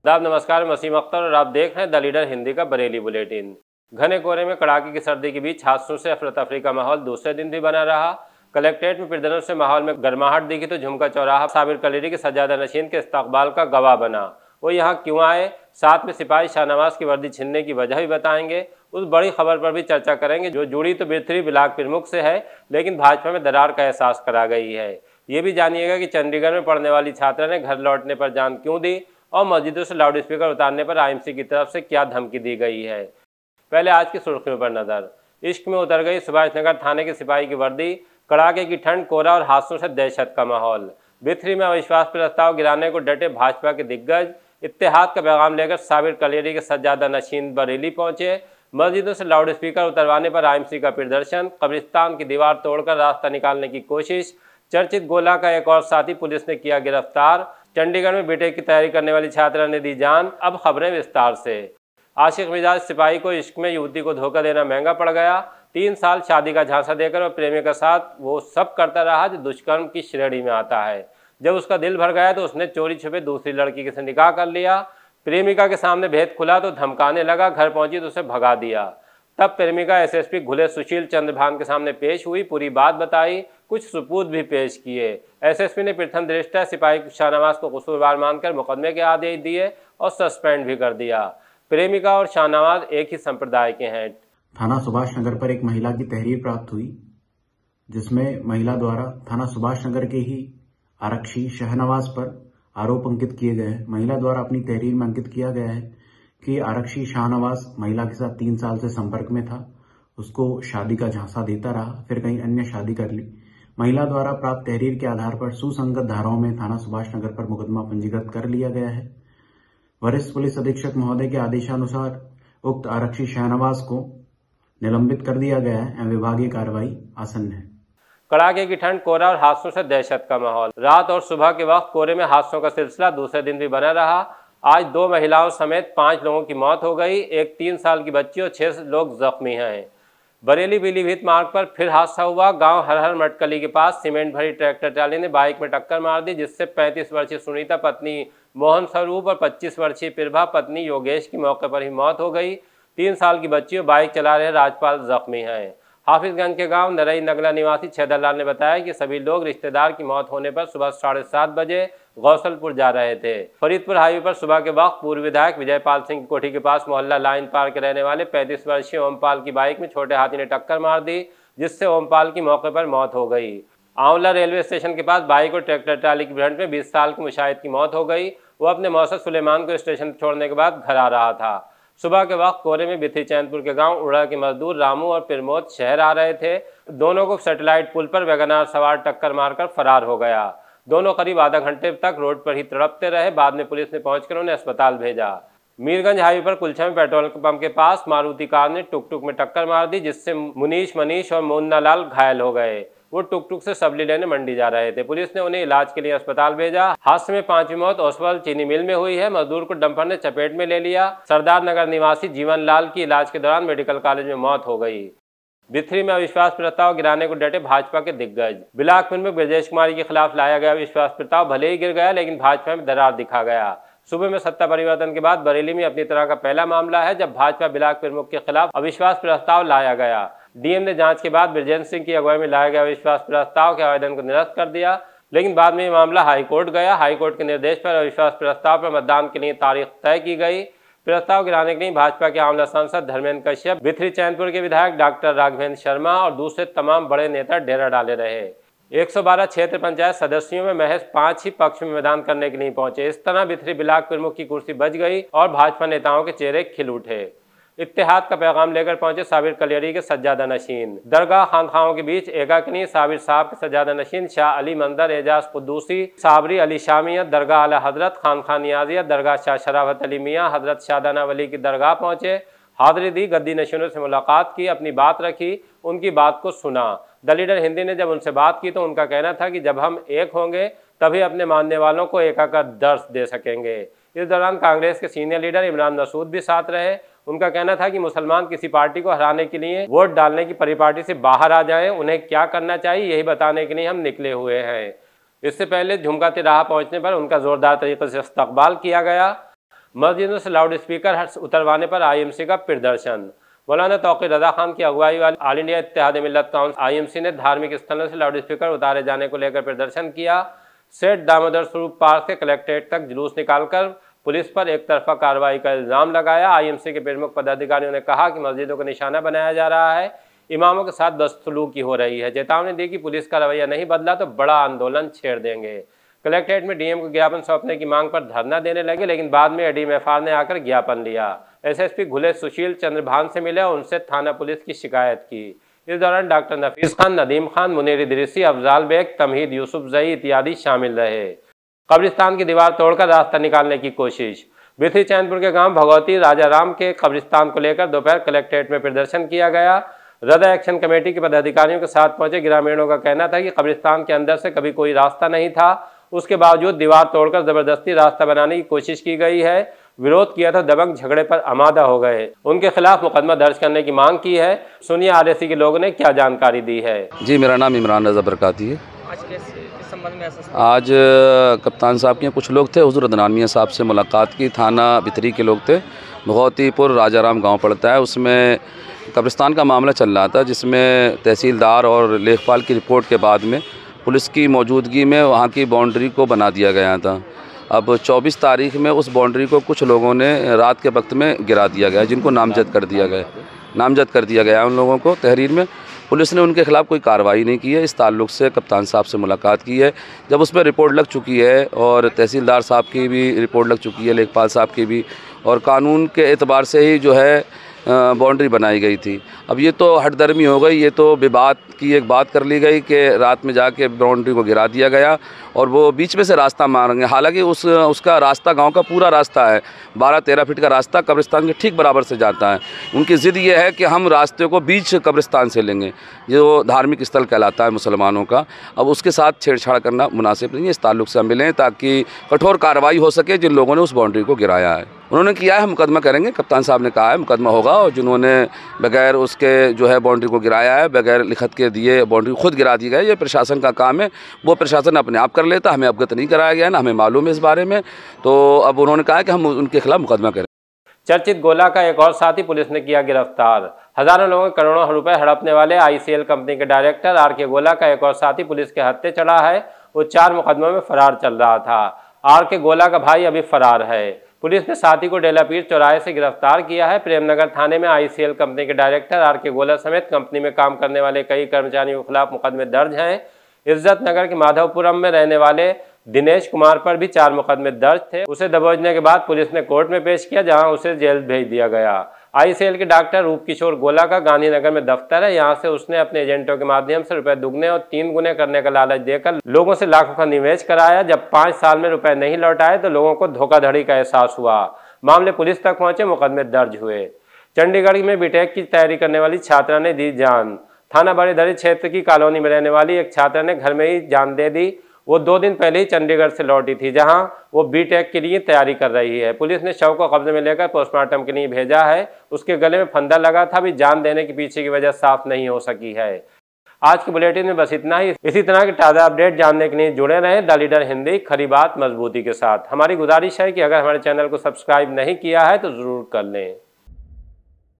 नमस्कार, वसीम अख्तर और आप देख रहे हैं द लीडर हिंदी का बरेली बुलेटिन। घने कोहरे में कड़ाके की सर्दी के बीच हादसों से अफरा तफरी का माहौल दूसरे दिन भी बना रहा। कलेक्ट्रेट में प्रदर्शन से माहौल में गर्माहट दिखी तो झुमका चौराहा साबिर कलेरी के सज्जादा नशीन के इस्तकबाल का गवाह बना। वो यहाँ क्यों आए, साथ में सिपाही शाहनवाज की वर्दी छीनने की वजह भी बताएंगे। उस बड़ी खबर पर भी चर्चा करेंगे जो जुड़ी तो बिरथरी ब्लाक प्रमुख से है, लेकिन भाजपा में दरार का एहसास करा गई है। ये भी जानिएगा कि चंडीगढ़ में पढ़ने वाली छात्रा ने घर लौटने पर जान क्यों दी और मस्जिदों से लाउड स्पीकर उतारने पर आईएमसी की तरफ से क्या धमकी दी गई है। पहले आज की सुर्खियों पर नजर। इश्क में उतर गई सुभाष नगर थाने के सिपाही की वर्दी, कड़ाके की ठंड, कोहरा और हादसों से दहशत का माहौल। बिथरी में अविश्वास प्रस्ताव गिराने को डटे भाजपा के दिग्गज। इत्तेहाद का पैगाम लेकर साबिर कलेरी के सज्जादा नशीन बरेली पहुंचे। मस्जिदों से लाउड स्पीकर उतरवाने पर आईएमसी का प्रदर्शन, कब्रिस्तान की दीवार तोड़कर रास्ता निकालने की कोशिश। चर्चित गोला का एक और साथी पुलिस ने किया गिरफ्तार। चंडीगढ़ में बीटेक की तैयारी करने वाली छात्रा ने दी जान। अब खबरें विस्तार से। आशिक मिजाज सिपाही को इश्क में युवती को धोखा देना महंगा पड़ गया। 3 साल शादी का झांसा देकर और प्रेमी के साथ वो सब करता रहा जो दुष्कर्म की श्रेणी में आता है। जब उसका दिल भर गया तो उसने चोरी छुपे दूसरी लड़की से निकाह कर लिया। प्रेमिका के सामने भेद खुला तो धमकाने लगा, घर पहुंची तो उसे भगा दिया। तब प्रेमिका एसएसपी घुले सुशील चंद्रभान के सामने पेश हुई, पूरी बात बताई, कुछ सबूत भी पेश किए। एसएसपी ने प्रथम दृष्टया सिपाही शाहनवाज को कसूरवार मानकर मुकदमे के आदेश दिए और सस्पेंड भी कर दिया। प्रेमिका और शाहनवाज एक ही संप्रदाय के हैं। थाना सुभाष नगर पर एक महिला की तहरीर प्राप्त हुई, जिसमें महिला द्वारा थाना सुभाष नगर के ही आरक्षी शाहनवाज पर आरोप अंकित किए गए हैं। महिला द्वारा अपनी तहरीर में अंकित किया गया है कि आरक्षी शाहनवाज महिला के साथ 3 साल से संपर्क में था, उसको शादी का झांसा देता रहा, फिर कहीं अन्य शादी कर ली। महिला द्वारा प्राप्त तहरीर के आधार पर सुसंगत धाराओं में थाना सुभाष नगर पर मुकदमा पंजीकृत कर लिया गया है। वरिष्ठ पुलिस अधीक्षक महोदय के आदेशानुसार उक्त आरक्षी शाहनवाज को निलंबित कर दिया गया है एवं विभागीय कार्रवाई आसन्न है। कड़ाके की ठंड, कोहरा और हादसों से दहशत का माहौल। रात और सुबह के वक्त कोहरे में हादसों का सिलसिला दूसरे दिन भी बना रहा। आज 2 महिलाओं समेत 5 लोगों की मौत हो गई। एक 3 साल की बच्ची और 6 लोग जख्मी हैं। बरेली पीलीभीत मार्ग पर फिर हादसा हुआ। गांव हरहर मटकली के पास सीमेंट भरी ट्रैक्टर ट्राली ने बाइक में टक्कर मार दी, जिससे 35 वर्षीय सुनीता पत्नी मोहन स्वरूप और 25 वर्षीय प्रभा पत्नी योगेश की मौके पर ही मौत हो गई। 3 साल की बच्ची और बाइक चला रहे राजपाल जख्मी हैं। हाफिजगंज के गांव नरई नगला निवासी छेदरलाल ने बताया कि सभी लोग रिश्तेदार की मौत होने पर सुबह 7:30 बजे गौसलपुर जा रहे थे। फरीदपुर हाईवे पर सुबह के वक्त पूर्व विधायक विजयपाल सिंह की कोठी के पास मोहल्ला लाइन पार के रहने वाले 35 वर्षीय ओमपाल की बाइक में छोटे हाथी ने टक्कर मार दी, जिससे ओमपाल की मौके पर मौत हो गई। आंवला रेलवे स्टेशन के पास बाइक और ट्रैक्टर ट्राली की भिड़ंत में 20 साल के मुशाहिद की मौत हो गई। वो अपने मौसद सुलेमान को स्टेशन छोड़ने के बाद घर आ रहा था। सुबह के वक्त कोहरे में बिथरी चैनपुर के गांव उड़ा के मजदूर रामू और प्रमोद शहर आ रहे थे। दोनों को सैटेलाइट पुल पर वैगनार सवार टक्कर मारकर फरार हो गया। दोनों करीब आधा घंटे तक रोड पर ही तड़पते रहे। बाद में पुलिस ने पहुंचकर उन्हें अस्पताल भेजा। मीरगंज हाईवे पर कुलछा में पेट्रोल पंप के पास मारुति कार ने टुक में टक्कर मार दी, जिससे मनीष और मुन्नालाल घायल हो गए। वो टुक से सब्जी लेने मंडी जा रहे थे। पुलिस ने उन्हें इलाज के लिए अस्पताल भेजा। हादसे में 5वीं मौत ओसवाल चीनी मिल में हुई है। मजदूर को डंपर ने चपेट में ले लिया। सरदार नगर निवासी जीवन लाल की इलाज के दौरान मेडिकल कॉलेज में मौत हो गई। बिथरी में अविश्वास प्रस्ताव गिराने को डटे भाजपा के दिग्गज। ब्लाक प्रमुख ब्रजेश कुमारी के खिलाफ लाया गया अविश्वास प्रस्ताव भले ही गिर गया, लेकिन भाजपा में दरार दिखा गया। सूबे में सत्ता परिवर्तन के बाद बरेली में अपनी तरह का पहला मामला है जब भाजपा ब्लाक प्रमुख के खिलाफ अविश्वास प्रस्ताव लाया गया। डीएम ने जांच के बाद ब्रजेश सिंह की अगुवाई में लाया गया अविश्वास प्रस्ताव के आवेदन को निरस्त कर दिया, लेकिन बाद में ये मामला हाईकोर्ट गया। हाईकोर्ट के निर्देश पर अविश्वास प्रस्ताव पर मतदान के लिए तारीख तय की गई। प्रस्ताव गिराने के लिए भाजपा के आंवला सांसद धर्मेंद्र कश्यप, बिथरी चैनपुर के विधायक डॉक्टर राघवेंद्र शर्मा और दूसरे तमाम बड़े नेता डेरा डाले रहे। 112 क्षेत्र पंचायत सदस्यों में महज 5 ही पक्ष में मैदान करने के लिए पहुंचे। इस तरह बिथरी ब्लाक प्रमुख की कुर्सी बच गई और भाजपा नेताओं के चेहरे खिल उठे। इत्तेहाद का पैगाम लेकर पहुंचे साबिर कलेरी के सज्जादा नशीन। दरगाह खानखाओं के बीच एकाकनी साबिर साहब के सज्जादा नशीन शाह अली मंदर एजाज कुद्दूसी साबरी अली शामियत दरगाह आला हजरत खान नियाजिया दरगाह शाह शराफत अली मियाँ हजरत शाहदाना वली की दरगाह पहुंचे। हाजिरी दी, गद्दी नशीनों से मुलाकात की, अपनी बात रखी, उनकी बात को सुना। द लीडर हिंदी ने जब उनसे बात की तो उनका कहना था कि जब हम एक होंगे तभी अपने मानने वालों को एका का दर्श दे सकेंगे। इस दौरान कांग्रेस के सीनियर लीडर इमरान मसूद भी साथ रहे। उनका कहना था कि मुसलमान किसी पार्टी को हराने के लिए वोट डालने की परिपाटी से बाहर आ जाएं, उन्हें क्या करना चाहिए यही बताने के लिए हम निकले हुए हैं। इससे पहले झुमका तिराहा पहुंचने पर उनका जोरदार तरीके से इस्तकबाल किया गया। मस्जिदों से लाउड स्पीकर उतरवाने पर आईएमसी का प्रदर्शन। मौलाना तौक़ीर रज़ा खान की अगुवाई वाली ऑल इंडिया इत्तेहाद मिल्लत काउंसिल आईएमसी ने धार्मिक स्थलों से लाउड स्पीकर उतारे जाने को लेकर प्रदर्शन किया। सेठ दामोदर स्वरूप पार्क से कलेक्ट्रेट तक जुलूस निकालकर पुलिस पर एक तरफा कार्रवाई का इल्जाम लगाया। आईएमसी के प्रमुख पदाधिकारियों ने कहा कि मस्जिदों को निशाना बनाया जा रहा है, इमामों के साथ बदसलूकी हो रही है। चेतावनी दी कि पुलिस का रवैया नहीं बदला तो बड़ा आंदोलन छेड़ देंगे। कलेक्ट्रेट में डीएम को ज्ञापन सौंपने की मांग पर धरना देने लगे, लेकिन बाद में एडीएमएफआर ने आकर ज्ञापन लिया। एसएसपी घुले सुशील चंद्र भान से मिले और उनसे थाना पुलिस की शिकायत की। इस दौरान डॉक्टर नफीस खान, नदीम खान, मुनीर इदरीसी, अफजाल बेग, तमहीद यूसुफ जई इत्यादि शामिल रहे। कब्रिस्तान की दीवार तोड़कर रास्ता निकालने की कोशिश। बिथरी चैनपुर के गांव भगवती राजाराम के कब्रिस्तान को लेकर दोपहर कलेक्ट्रेट में प्रदर्शन किया गया। रदा एक्शन कमेटी के पदाधिकारियों के साथ पहुंचे ग्रामीणों का कहना था कि कब्रिस्तान के अंदर से कभी कोई रास्ता नहीं था, उसके बावजूद दीवार तोड़कर जबरदस्ती रास्ता बनाने की कोशिश की गई है। विरोध किया तो दबंग झगड़े पर आमादा हो गए। उनके खिलाफ मुकदमा दर्ज करने की मांग की है। सुनिए आरएसी के लोगों ने क्या जानकारी दी है। जी, मेरा नाम इमरान रज़ा बरकाती है। आज किस संबंध में ऐसा? आज कप्तान साहब के कुछ लोग थे, हुज़ूर अदनान मियां साहब से मुलाकात की। थाना बिथरी के लोग थे, भगवतीपुर राजाराम गांव पड़ता है, उसमें कब्रिस्तान का मामला चल रहा था, जिसमें तहसीलदार और लेखपाल की रिपोर्ट के बाद में पुलिस की मौजूदगी में वहाँ की बाउंड्री को बना दिया गया था। अब 24 तारीख में उस बाउंड्री को कुछ लोगों ने रात के वक्त में गिरा दिया गया, जिनको नामजद कर दिया गया उन लोगों को तहरीर में। पुलिस ने उनके खिलाफ़ कोई कार्रवाई नहीं की है। इस ताल्लुक़ से कप्तान साहब से मुलाकात की है। जब उस पर रिपोर्ट लग चुकी है और तहसीलदार साहब की भी रिपोर्ट लग चुकी है, लेखपाल साहब की भी, और कानून के एतबार से ही जो है बाउंड्री बनाई गई थी। अब ये तो हटदर्मी हो गई, ये तो विवाद की एक बात कर ली गई कि रात में जाके बाउंड्री को गिरा दिया गया और वो बीच में से रास्ता मारेंगे। हालांकि उसका रास्ता, गांव का पूरा रास्ता है, 12-13 फीट का रास्ता कब्रिस्तान के ठीक बराबर से जाता है। उनकी ज़िद ये है कि हम रास्ते को बीच कब्रिस्तान से लेंगे, जो धार्मिक स्थल कहलाता है मुसलमानों का। अब उसके साथ छेड़छाड़ करना मुनासिब नहीं है। इस ताल्लुक़ से हम मिलें ताकि कठोर कार्रवाई हो सके जिन लोगों ने उस बाउंड्री को गिराया है। उन्होंने किया है, मुकदमा करेंगे। कप्तान साहब ने कहा है मुकदमा होगा, और जिन्होंने बगैर उसके जो है बाउंड्री को गिराया है, बगैर लिखत के दिए बाउंड्री खुद गिरा दी गई, ये प्रशासन का काम है। वो प्रशासन अपने आप कर लेता, हमें अवगत नहीं कराया गया ना, हमें मालूम है इस बारे में। तो अब उन्होंने कहा है कि हम उनके खिलाफ मुकदमा करें। चर्चित गोला का एक और साथी पुलिस ने किया गिरफ्तार। हजारों लोगों के करोड़ों रुपए हड़पने वाले आईसीएल कंपनी के डायरेक्टर आर.के. गोला का एक और साथी पुलिस के हत्थे चढ़ा है। वो 4 मुकदमों में फरार चल रहा था। आर.के. गोला का भाई अभी फरार है। पुलिस ने साथी को डेलापीर चौराहे से गिरफ्तार किया है। प्रेमनगर थाने में आईसीएल कंपनी के डायरेक्टर आर.के. गोला समेत कंपनी में काम करने वाले कई कर्मचारियों के खिलाफ मुकदमे दर्ज हैं। इज्जत नगर के माधवपुरम में रहने वाले दिनेश कुमार पर भी 4 मुकदमे दर्ज थे। उसे दबोचने के बाद पुलिस ने कोर्ट में पेश किया, जहां उसे जेल भेज दिया गया। आईसीएल के डॉक्टर रूप किशोर गोला का गांधीनगर में दफ्तर है। यहां से उसने अपने एजेंटों के माध्यम से रुपए दुगने और 3 गुने करने का लालच देकर लोगों से लाखों का निवेश कराया। जब 5 साल में रुपए नहीं लौटाए तो लोगों को धोखाधड़ी का एहसास हुआ। मामले पुलिस तक पहुंचे, मुकदमे दर्ज हुए। चंडीगढ़ में बीटेक की तैयारी करने वाली छात्रा ने दी जान। थाना बड़ीदरी क्षेत्र की कॉलोनी में रहने वाली एक छात्रा ने घर में ही जान दे दी। वो 2 दिन पहले ही चंडीगढ़ से लौटी थी, जहां वो बीटेक के लिए तैयारी कर रही है। पुलिस ने शव को कब्जे में लेकर पोस्टमार्टम के लिए भेजा है। उसके गले में फंदा लगा था, भी जान देने के पीछे की वजह साफ नहीं हो सकी है। आज के बुलेटिन में बस इतना ही। इसी तरह के ताज़ा अपडेट जानने के लिए जुड़े रहें द लीडर हिंदी, खरी बात मजबूती के साथ। हमारी गुजारिश है कि अगर हमारे चैनल को सब्सक्राइब नहीं किया है तो ज़रूर कर लें।